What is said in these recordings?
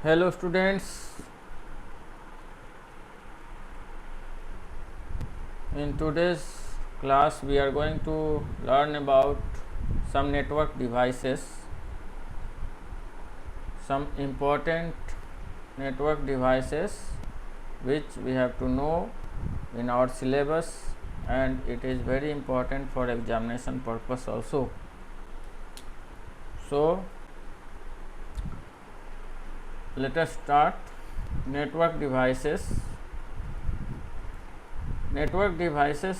Hello students, in today's class we are going to learn about some network devices, some important network devices which we have to know in our syllabus, and it is very important for examination purpose also. So let us start. Network devices. Network devices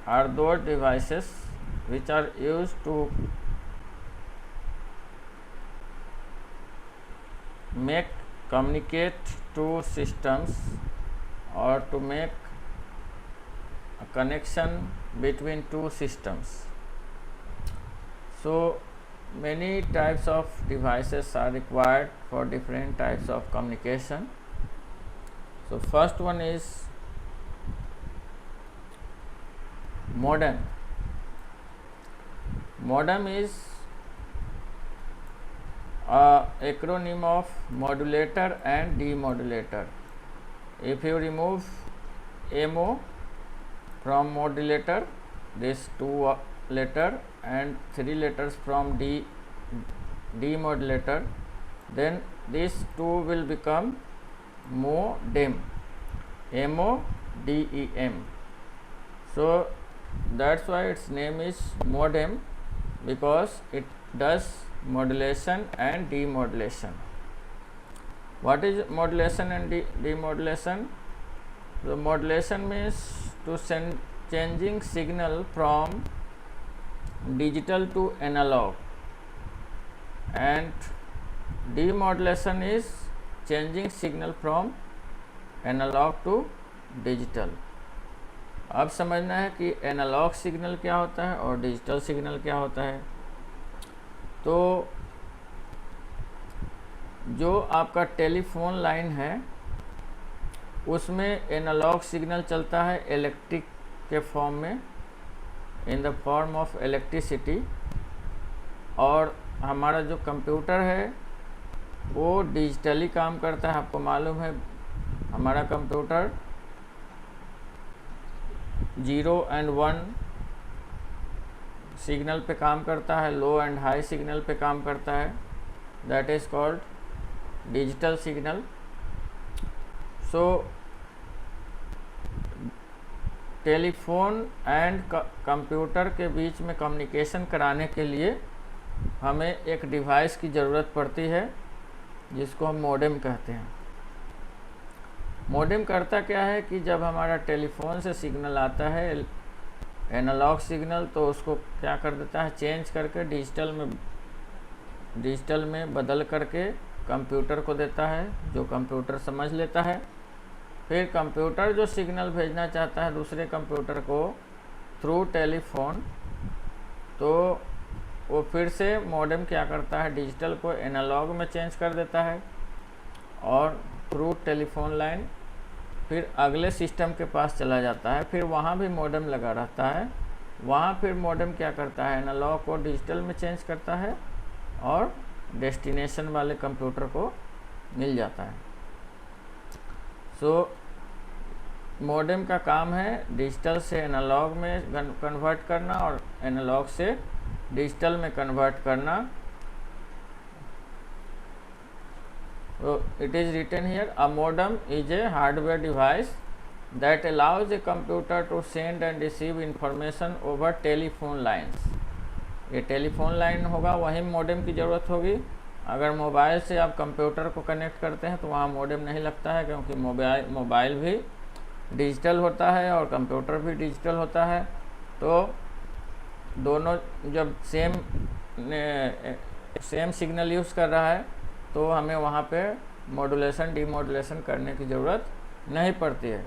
are those devices which are used to make communicate to systems or to make a connection between two systems. So many types of devices are required for different types of communication. So first one is modem. Modem is a acronym of modulator and demodulator. If you remove MO from modulator, this two letter and three letters from demodulator, then these two will become modem, MODEM. So that's why its name is modem, because it does modulation and demodulation. What is modulation and demodulation? The modulation means to send changing signal from digital to analog, and demodulation is changing signal from analog to digital. अब समझना है कि analogue signal क्या होता है और digital signal क्या होता है. तो जो आपका टेलीफोन लाइन है उसमें एनालॉग सिग्नल चलता है इलेक्ट्रिक के फॉर्म में, in the form of electricity, और हमारा जो कंप्यूटर है वो डिजिटली काम करता है. आपको मालूम है हमारा कंप्यूटर 0 and 1 सिग्नल पे काम करता है, लो एंड हाई सिग्नल पे काम करता है. That is called digital signal. So telephone and computer के बीच में कम्युनिकेशन कराने के लिए हमें एक डिवाइस की ज़रूरत पड़ती है जिसको हम मॉडेम कहते हैं. मॉडेम करता क्या है कि जब हमारा टेलीफोन से सिग्नल आता है एनालॉग सिग्नल, तो उसको क्या कर देता है, चेंज करके डिजिटल में बदल करके कंप्यूटर को देता है, जो कंप्यूटर समझ लेता है. फिर कंप्यूटर जो सिग्नल भेजना चाहता है दूसरे कंप्यूटर को थ्रू टेलीफोन, तो वो फिर से मॉडेम क्या करता है, डिजिटल को एनालॉग में चेंज कर देता है, और थ्रू टेलीफोन लाइन फिर अगले सिस्टम के पास चला जाता है. फिर वहाँ भी मॉडेम लगा रहता है. वहाँ फिर मॉडेम क्या करता है, एनालॉग को डिजिटल में चेंज करता है और डेस्टिनेशन वाले कंप्यूटर को मिल जाता है. सो मॉडेम का काम है डिजिटल से एनालॉग में कन्वर्ट करना और एनालॉग से डिजिटल में कन्वर्ट करना. So it is written here, a modem is a hardware device that allows a computer to send and receive information over telephone lines. ये टेलीफोन लाइन होगा, वहीं मॉडेम की ज़रूरत होगी. अगर मोबाइल से आप कंप्यूटर को कनेक्ट करते हैं तो वहाँ मॉडेम नहीं लगता है, क्योंकि मोबाइल भी डिजिटल होता है और कंप्यूटर भी डिजिटल होता है. तो दोनों जब सेम सिग्नल यूज़ कर रहा है तो हमें वहाँ पे मॉड्यूलेशन डीमॉड्यूलेशन करने की ज़रूरत नहीं पड़ती है.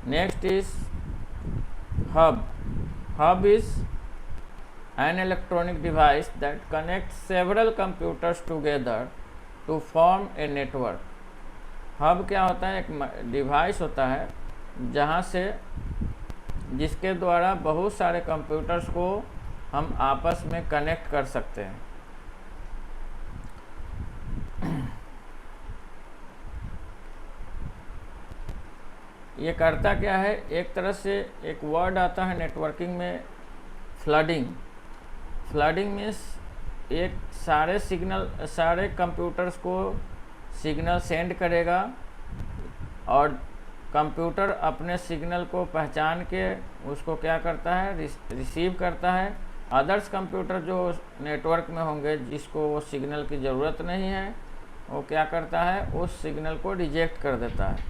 Next is hub. Hub is an electronic device that connect several computers together to form a network. Hub क्या होता है, एक डिवाइस होता है जहाँ से जिसके द्वारा बहुत सारे कंप्यूटर्स को हम आपस में कनेक्ट कर सकते हैं। ये करता क्या है, एक तरह से एक वर्ड आता है नेटवर्किंग में, फ्लडिंग। फ्लडिंग मीन्स एक सारे कंप्यूटर्स को सिग्नल सेंड करेगा और कंप्यूटर अपने सिग्नल को पहचान के उसको क्या करता है, रिसीव करता है। अदर्स कंप्यूटर जो नेटवर्क में होंगे जिसको वो सिग्नल की ज़रूरत नहीं है, वो क्या करता है, उस सिग्नल को रिजेक्ट कर देता है।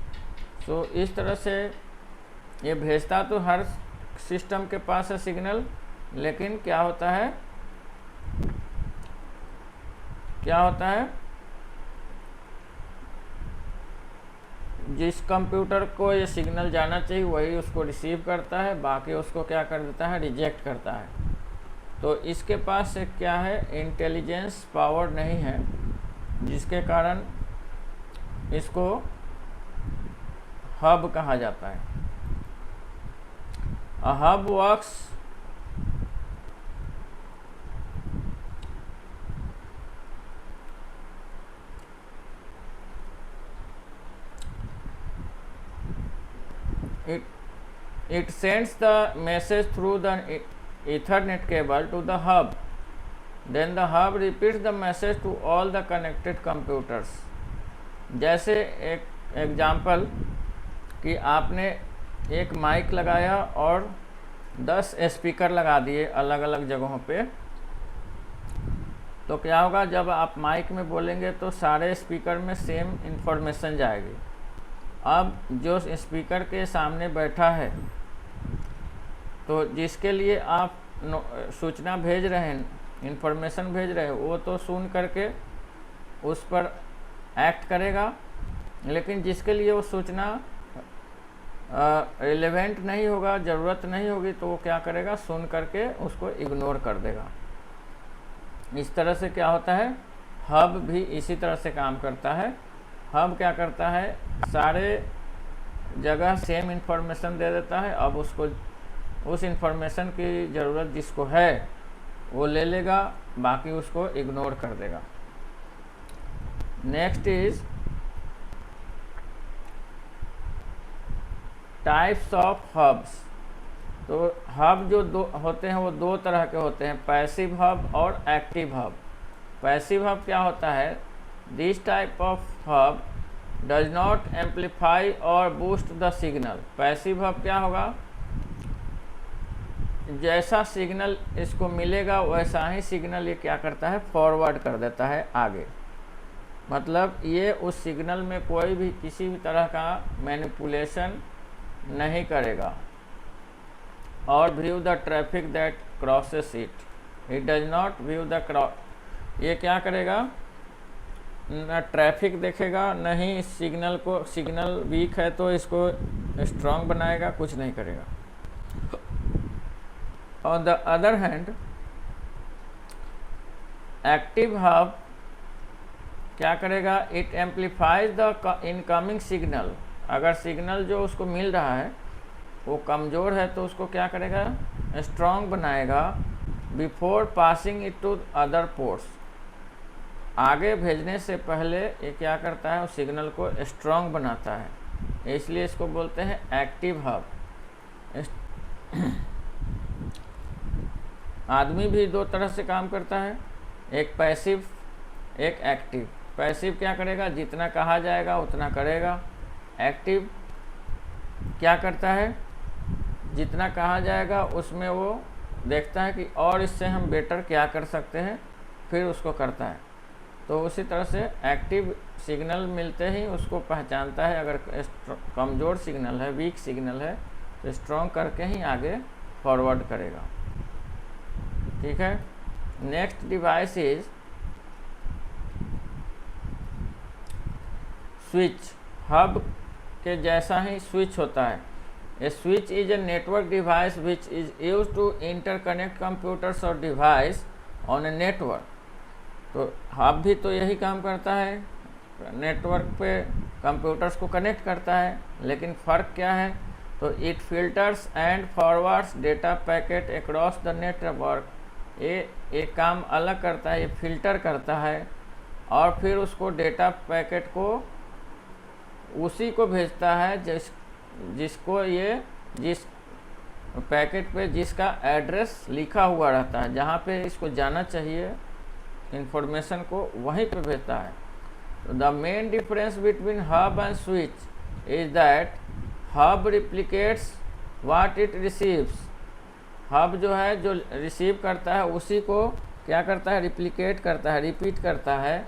सो इस तरह से ये भेजता तो हर सिस्टम के पास है सिग्नल, लेकिन क्या होता है जिस कंप्यूटर को ये सिग्नल जाना चाहिए वही उसको रिसीव करता है, बाकी उसको क्या कर देता है, रिजेक्ट करता है। तो इसके पास एक क्या है, इंटेलिजेंस पावर नहीं है, जिसके कारण इसको हब कहा जाता है। A hub works it sends the message through the Ethernet cable to the hub. Then the hub repeats the message to all the connected computers. जैसे एक एग्जाम्पल कि आपने एक माइक लगाया और 10 स्पीकर लगा दिए अलग अलग जगहों पे, तो क्या होगा, जब आप माइक में बोलेंगे तो सारे स्पीकर में सेम इंफॉर्मेशन जाएगी। अब जो स्पीकर के सामने बैठा है, तो जिसके लिए आप सूचना भेज रहे हैं, इंफॉर्मेशन भेज रहे हैं, वो तो सुन करके उस पर एक्ट करेगा, लेकिन जिसके लिए वो सूचना रिलेवेंट नहीं होगा, ज़रूरत नहीं होगी, तो वो क्या करेगा, सुन करके उसको इग्नोर कर देगा। इस तरह से क्या होता है, हब भी इसी तरह से काम करता है। हब क्या करता है, सारे जगह सेम इंफॉर्मेशन दे देता है। अब उसको उस इंफॉर्मेशन की ज़रूरत जिसको है वो ले लेगा, बाकी उसको इग्नोर कर देगा। Next is types of hubs. तो हब जो दो होते हैं वो दो तरह के होते हैं, पैसिव हब और एक्टिव हब। पैसिव हब क्या होता है, this type of hub does not amplify और boost the signal. Passive hub क्या होगा, जैसा सिग्नल इसको मिलेगा वैसा ही सिग्नल ये क्या करता है, फॉरवर्ड कर देता है आगे। मतलब ये उस सिग्नल में कोई भी किसी भी तरह का मैनिपुलेशन नहीं करेगा। और view the traffic that crosses it, it does not view the ये क्या करेगा, न ट्रैफिक देखेगा, न ही इस सिग्नल को, सिग्नल वीक है तो इसको स्ट्रांग बनाएगा, कुछ नहीं करेगा। On the other hand active hub क्या करेगा, it amplifies the incoming signal. अगर सिग्नल जो उसको मिल रहा है वो कमज़ोर है तो उसको क्या करेगा, स्ट्रांग बनाएगा before passing it to other ports. आगे भेजने से पहले ये क्या करता है, उस सिग्नल को स्ट्रांग बनाता है, इसलिए इसको बोलते हैं एक्टिव हब। आदमी भी दो तरह से काम करता है, एक पैसिव एक एक्टिव। पैसिव क्या करेगा, जितना कहा जाएगा उतना करेगा। एक्टिव क्या करता है, जितना कहा जाएगा उसमें वो देखता है कि और इससे हम बेटर क्या कर सकते हैं, फिर उसको करता है। तो उसी तरह से एक्टिव सिग्नल मिलते ही उसको पहचानता है, अगर कमज़ोर सिग्नल है, वीक सिग्नल है, तो स्ट्रॉन्ग करके ही आगे फॉरवर्ड करेगा। ठीक है। Next device is switch. Hub के जैसा ही स्विच होता है। A switch is a network device which is use to interconnect computers और डिवाइस ऑन ए नेटवर्क। तो हब भी तो यही काम करता है, नेटवर्क पे कंप्यूटर्स को कनेक्ट करता है, लेकिन फ़र्क क्या है, तो it filters and forwards data packet across the network ये एक काम अलग करता है, ये फिल्टर करता है और फिर उसको डेटा पैकेट को उसी को भेजता है जिसको ये जिस पैकेट पे जिसका एड्रेस लिखा हुआ रहता है, जहाँ पे इसको जाना चाहिए इंफॉर्मेशन को वहीं पे भेजता है। तो the main difference between hub and switch is that hub replicates what it receives. Hub जो है जो रिसीव करता है उसी को क्या करता है, रिप्लिकेट करता है, रिपीट करता है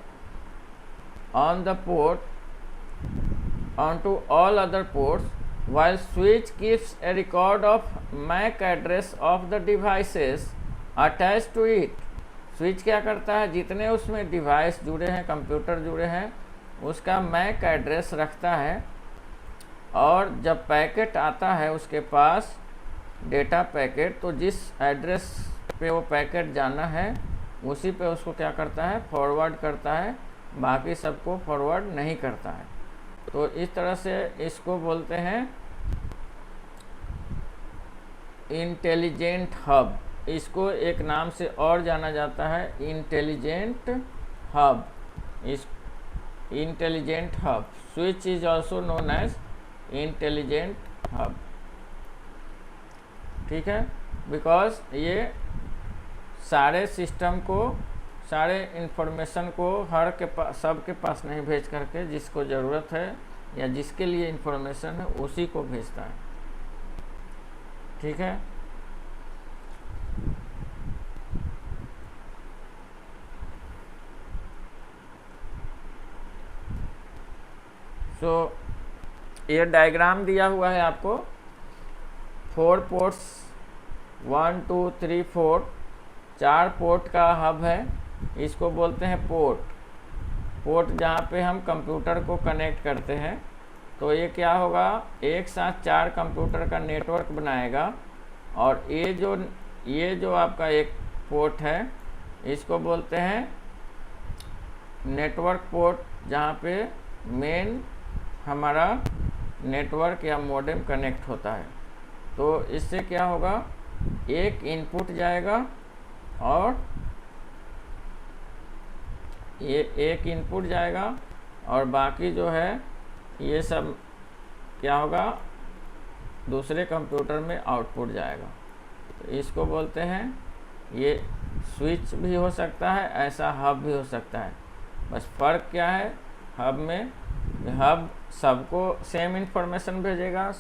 on the port on to all other ports, while switch keeps a record of MAC address of the devices attached to it। Switch क्या करता है, जितने उसमें डिवाइस जुड़े हैं, कंप्यूटर जुड़े हैं, उसका मैक एड्रेस रखता है और जब पैकेट आता है उसके पास डेटा पैकेट, तो जिस एड्रेस पे वो पैकेट जाना है उसी पे उसको क्या करता है, फॉरवर्ड करता है, बाकी सबको फॉरवर्ड नहीं करता है। तो इस तरह से इसको बोलते हैं इंटेलिजेंट हब। इसको एक नाम से और जाना जाता है इंटेलिजेंट हब। इस intelligent hub, switch is also known as intelligent hub. ठीक है, बिकॉज ये सारे सिस्टम को, सारे इंफॉर्मेशन को हर के पास, सब के पास नहीं भेज करके जिसको ज़रूरत है या जिसके लिए इंफॉर्मेशन है उसी को भेजता है। ठीक है, सो ये डायग्राम दिया हुआ है आपको। 4 पोर्ट्स 1 2 3 4, 4 पोर्ट का हब है, इसको बोलते हैं पोर्ट जहाँ पे हम कंप्यूटर को कनेक्ट करते हैं। तो ये क्या होगा, एक साथ 4 कंप्यूटर का नेटवर्क बनाएगा और ये जो आपका एक पोर्ट है इसको बोलते हैं नेटवर्क पोर्ट, जहाँ पे मेन हमारा नेटवर्क या मॉडेम कनेक्ट होता है। तो इससे क्या होगा, एक इनपुट जाएगा और ये एक इनपुट जाएगा और बाकी जो है ये सब क्या होगा, दूसरे कंप्यूटर में आउटपुट जाएगा। तो इसको बोलते हैं, ये स्विच भी हो सकता है, ऐसा हब भी हो सकता है। बस फ़र्क क्या है, हब में हब सबको सेम इंफॉर्मेशन भेजेगा,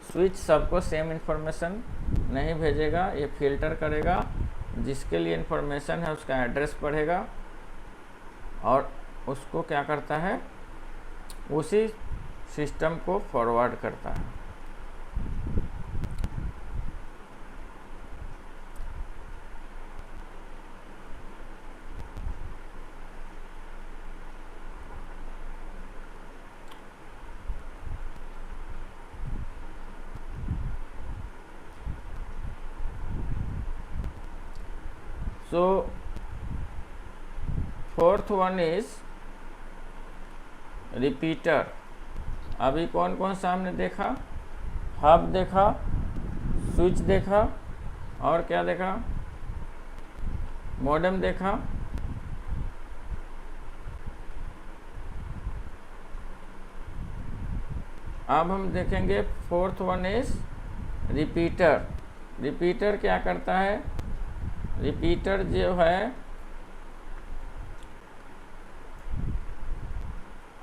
स्विच सबको सेम इंफॉर्मेशन नहीं भेजेगा। ये फिल्टर करेगा, जिसके लिए इंफॉर्मेशन है उसका एड्रेस पढ़ेगा और उसको क्या करता है, उसी सिस्टम को फॉरवर्ड करता है। So fourth one is repeater. अभी कौन कौन सा हमने देखा, हब देखा, स्विच देखा और क्या देखा, मॉडेम देखा। अब हम देखेंगे fourth one is repeater. Repeater क्या करता है, रिपीटर जो है,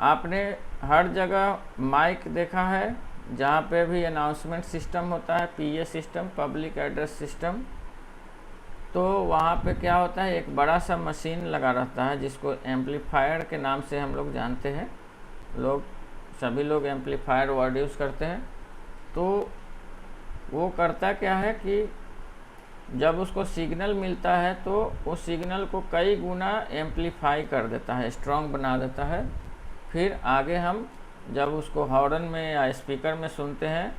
आपने हर जगह माइक देखा है, जहाँ पे भी अनाउंसमेंट सिस्टम होता है, PA system, public address system, तो वहाँ पे क्या होता है, एक बड़ा सा मशीन लगा रहता है जिसको एम्पलीफायर के नाम से हम लोग जानते हैं। सभी लोग एम्पलीफायर वर्ड यूज़ करते हैं। तो वो करता क्या है कि जब उसको सिग्नल मिलता है तो उस सिग्नल को कई गुना एम्पलीफाई कर देता है, स्ट्रॉन्ग बना देता है। फिर आगे हम जब उसको हॉर्न में या स्पीकर में सुनते हैं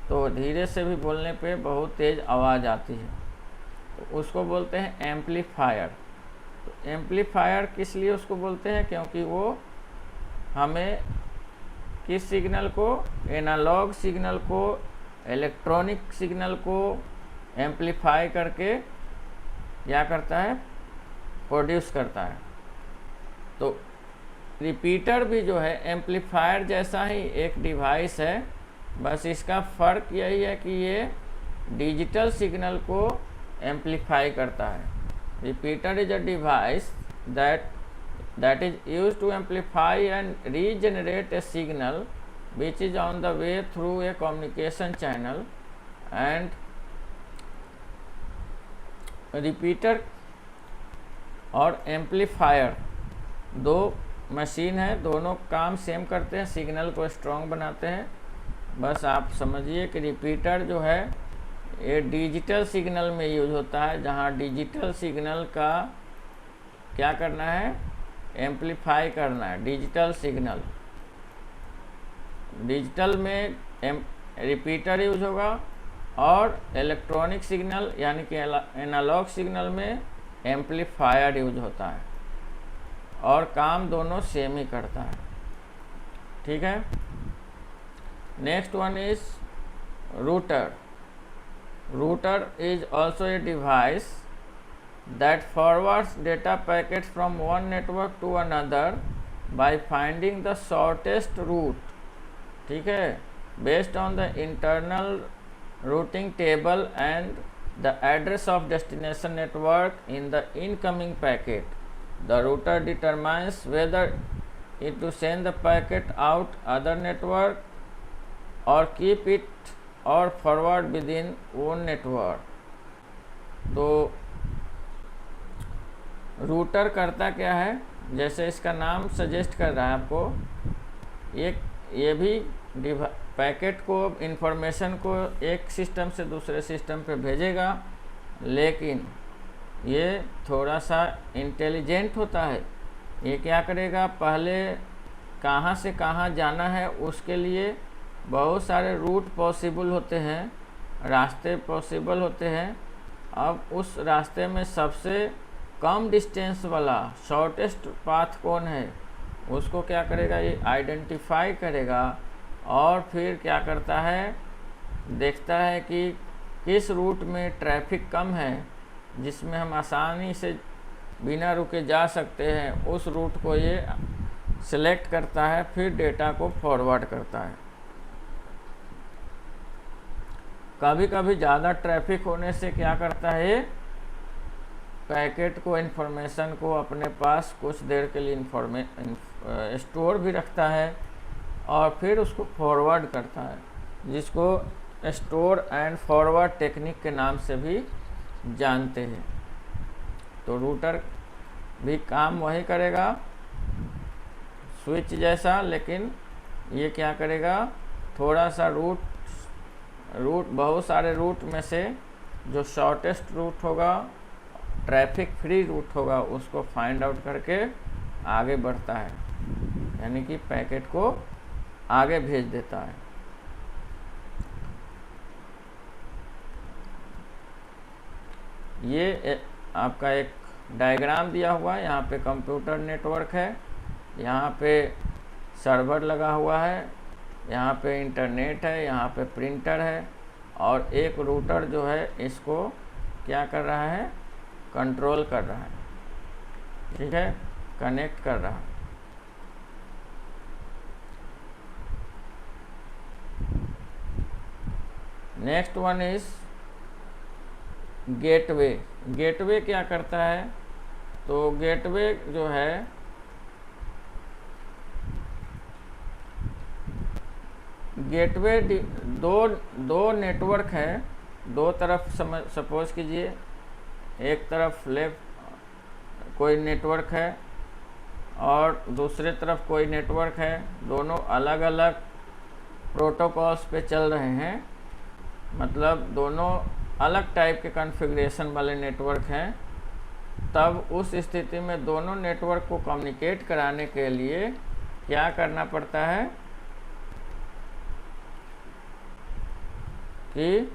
तो धीरे से भी बोलने पे बहुत तेज़ आवाज़ आती है, तो उसको बोलते हैं एम्पलीफायर। तो एम्पलीफायर किस लिए उसको बोलते हैं, क्योंकि वो हमें किस सिग्नल को, एनालॉग सिग्नल को, इलेक्ट्रॉनिक सिग्नल को एम्पलीफाई करके क्या करता है, प्रोड्यूस करता है। तो रिपीटर भी जो है एम्पलीफायर जैसा ही एक डिवाइस है, बस इसका फ़र्क यही है कि ये डिजिटल सिग्नल को एम्पलीफाई करता है। Repeater is a device that is used to amplify and regenerate a signal which is on the way through a communication channel, and repeater और एम्पलीफायर दो मशीन है, दोनों काम सेम करते हैं, सिग्नल को स्ट्रॉन्ग बनाते हैं। बस आप समझिए कि रिपीटर जो है ये डिजिटल सिग्नल में यूज होता है, जहाँ डिजिटल सिग्नल का क्या करना है, एम्पलीफाई करना है। डिजिटल सिग्नल, डिजिटल में रिपीटर यूज होगा और इलेक्ट्रॉनिक सिग्नल यानी कि एनालॉग सिग्नल में एम्पलीफायर यूज होता है, और काम दोनों सेम ही करता है। ठीक है। Next one is router. Router is also a device that forwards data packets from one network to another by finding the shortest route, ठीक है, based on the internal routing table and the address of destination network in the incoming packet. The router determines whether it to send the packet out other network or keep it or forward within own network. तो router करता क्या है, जैसे इसका नाम suggest कर रहा है आपको, ये भी पैकेट को, इंफॉर्मेशन को एक सिस्टम से दूसरे सिस्टम पे भेजेगा, लेकिन ये थोड़ा सा इंटेलिजेंट होता है। ये क्या करेगा, पहले कहाँ से कहाँ जाना है उसके लिए बहुत सारे रूट पॉसिबल होते हैं, रास्ते पॉसिबल होते हैं। अब उस रास्ते में सबसे कम डिस्टेंस वाला शॉर्टेस्ट पाथ कौन है, उसको क्या करेगा, ये आइडेंटिफाई करेगा, और फिर क्या करता है, देखता है कि किस रूट में ट्रैफिक कम है, जिसमें हम आसानी से बिना रुके जा सकते हैं, उस रूट को ये सिलेक्ट करता है, फिर डेटा को फॉरवर्ड करता है। कभी कभी ज़्यादा ट्रैफिक होने से क्या करता है, पैकेट को, इन्फॉर्मेशन को अपने पास कुछ देर के लिए स्टोर भी रखता है, और फिर उसको फॉरवर्ड करता है, जिसको स्टोर एंड फॉरवर्ड टेक्निक के नाम से भी जानते हैं। तो रूटर भी काम वही करेगा, स्विच जैसा, लेकिन ये क्या करेगा, थोड़ा सा रूट बहुत सारे रूट में से जो शॉर्टेस्ट रूट होगा, ट्रैफिक फ्री रूट होगा, उसको फाइंड आउट करके आगे बढ़ता है, यानी कि पैकेट को आगे भेज देता है। ये आपका एक डायग्राम दिया हुआ है, यहाँ पे कंप्यूटर नेटवर्क है, यहाँ पे सर्वर लगा हुआ है, यहाँ पे इंटरनेट है, यहाँ पे प्रिंटर है, और एक रूटर जो है इसको क्या कर रहा है, कंट्रोल कर रहा है। ठीक है, कनेक्ट कर रहा है। Next one is gateway. Gateway क्या करता है, तो गेटवे जो है गेटवे दो नेटवर्क है, दो तरफ सपोज कीजिए, एक तरफ लेफ्ट कोई नेटवर्क है और दूसरे तरफ कोई नेटवर्क है, दोनों अलग अलग प्रोटोकॉल्स पे चल रहे हैं, मतलब दोनों अलग टाइप के कॉन्फ़िगरेशन वाले नेटवर्क हैं। तब उस स्थिति में दोनों नेटवर्क को कम्युनिकेट कराने के लिए क्या करना पड़ता है कि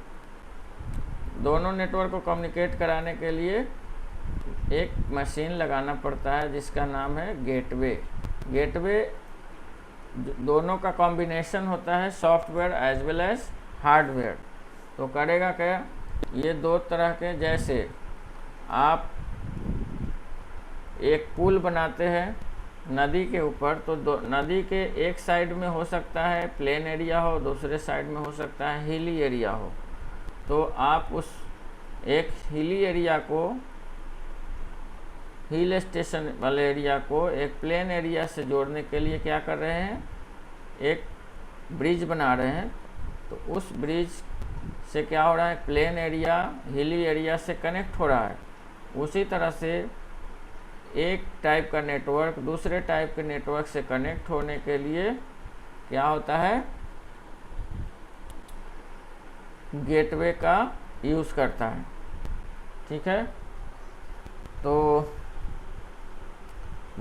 दोनों नेटवर्क को कम्युनिकेट कराने के लिए एक मशीन लगाना पड़ता है जिसका नाम है गेटवे। गेटवे दोनों का कॉम्बिनेशन होता है, software as well as hardware. तो करेगा क्या, ये दो तरह के, जैसे आप एक पुल बनाते हैं नदी के ऊपर, तो नदी के एक साइड में हो सकता है प्लेन एरिया हो, दूसरे साइड में हो सकता है हिली एरिया हो। तो आप उस एक हिली एरिया को, हिल स्टेशन वाले एरिया को एक प्लेन एरिया से जोड़ने के लिए क्या कर रहे हैं, एक ब्रिज बना रहे हैं। तो उस ब्रिज से क्या हो रहा है, प्लेन एरिया हिली एरिया से कनेक्ट हो रहा है। उसी तरह से एक टाइप का नेटवर्क दूसरे टाइप के नेटवर्क से कनेक्ट होने के लिए क्या होता है, गेटवे का यूज़ करता है। ठीक है, तो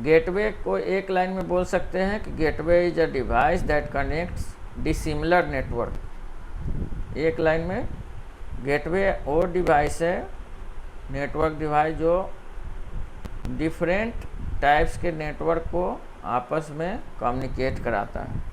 गेटवे को एक लाइन में बोल सकते हैं कि gateway is a device that connects dissimilar network. एक लाइन में गेटवे और डिवाइस है, नेटवर्क डिवाइस जो डिफरेंट टाइप्स के नेटवर्क को आपस में कम्युनिकेट कराता है।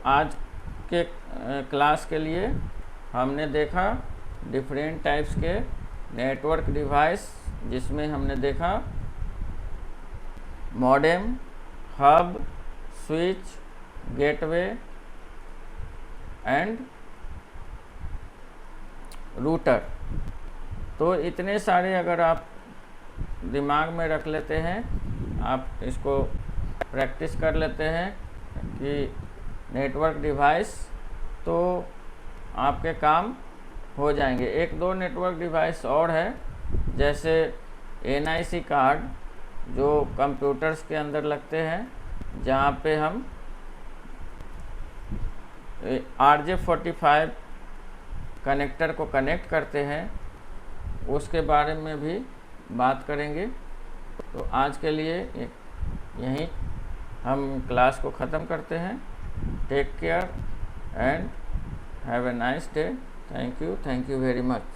आज के क्लास के लिए हमने देखा डिफरेंट टाइप्स के नेटवर्क डिवाइस, जिसमें हमने देखा modem, hub, switch, gateway and router. तो इतने सारे अगर आप दिमाग में रख लेते हैं, आप इसको प्रैक्टिस कर लेते हैं कि नेटवर्क डिवाइस, तो आपके काम हो जाएंगे। एक दो नेटवर्क डिवाइस और है, जैसे NIC कार्ड जो कंप्यूटर्स के अंदर लगते हैं, जहाँ पे हम RJ45 कनेक्टर को कनेक्ट करते हैं, उसके बारे में भी बात करेंगे। तो आज के लिए यहीं हम क्लास को ख़त्म करते हैं। Take care and have a nice day. Thank you very much.